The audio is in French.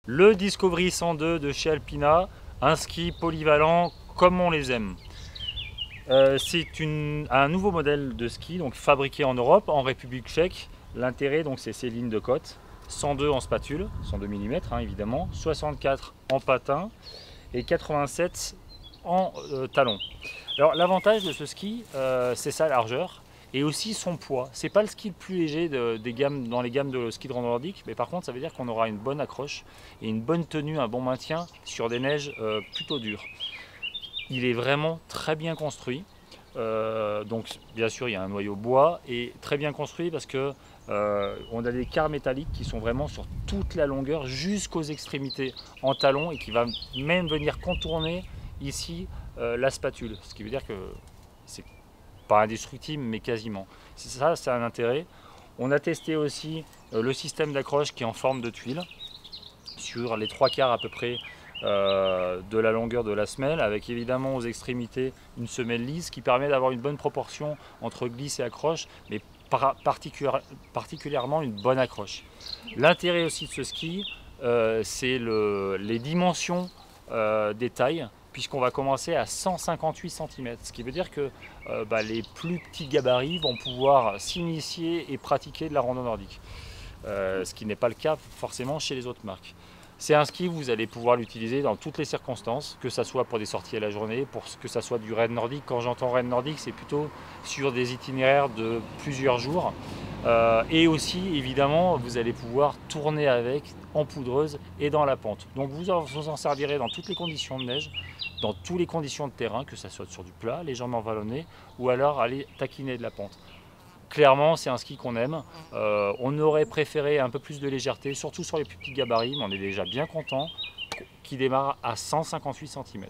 Le Discovery 102 de chez Alpina, un ski polyvalent comme on les aime. C'est un nouveau modèle de ski donc fabriqué en Europe, en République tchèque. L'intérêt donc c'est ces lignes de côte, 102 en spatule, 102 mm évidemment, 64 en patin et 87 en talon. Alors l'avantage de ce ski, c'est sa largeur et aussi son poids. C'est pas le ski le plus léger dans les gammes de ski de randonnée nordique, mais par contre ça veut dire qu'on aura une bonne accroche et une bonne tenue, un bon maintien sur des neiges plutôt dures. Il est vraiment très bien construit. Donc bien sûr il y a un noyau bois et très bien construit parce que on a des quarts métalliques qui sont vraiment sur toute la longueur jusqu'aux extrémités en talon et qui va même venir contourner ici la spatule, ce qui veut dire que c'est pas indestructible mais quasiment. Ça c'est un intérêt. On a testé aussi le système d'accroche qui est en forme de tuile sur les trois quarts à peu près de la longueur de la semelle, avec évidemment aux extrémités une semelle lisse qui permet d'avoir une bonne proportion entre glisse et accroche, mais particulièrement une bonne accroche. L'intérêt aussi de ce ski, c'est les dimensions des tailles, puisqu'on va commencer à 158 cm, ce qui veut dire que les plus petits gabarits vont pouvoir s'initier et pratiquer de la randonnée nordique, ce qui n'est pas le cas forcément chez les autres marques. C'est un ski, vous allez pouvoir l'utiliser dans toutes les circonstances, que ce soit pour des sorties à la journée, pour que ce soit du raid nordique. Quand j'entends raid nordique, c'est plutôt sur des itinéraires de plusieurs jours. Et aussi, évidemment, vous allez pouvoir tourner avec en poudreuse et dans la pente. Donc vous en servirez dans toutes les conditions de neige, dans toutes les conditions de terrain, que ce soit sur du plat, légèrement vallonné, ou alors aller taquiner de la pente. Clairement, c'est un ski qu'on aime. On aurait préféré un peu plus de légèreté, surtout sur les plus petits gabarits, mais on est déjà bien content, qui démarre à 158 cm.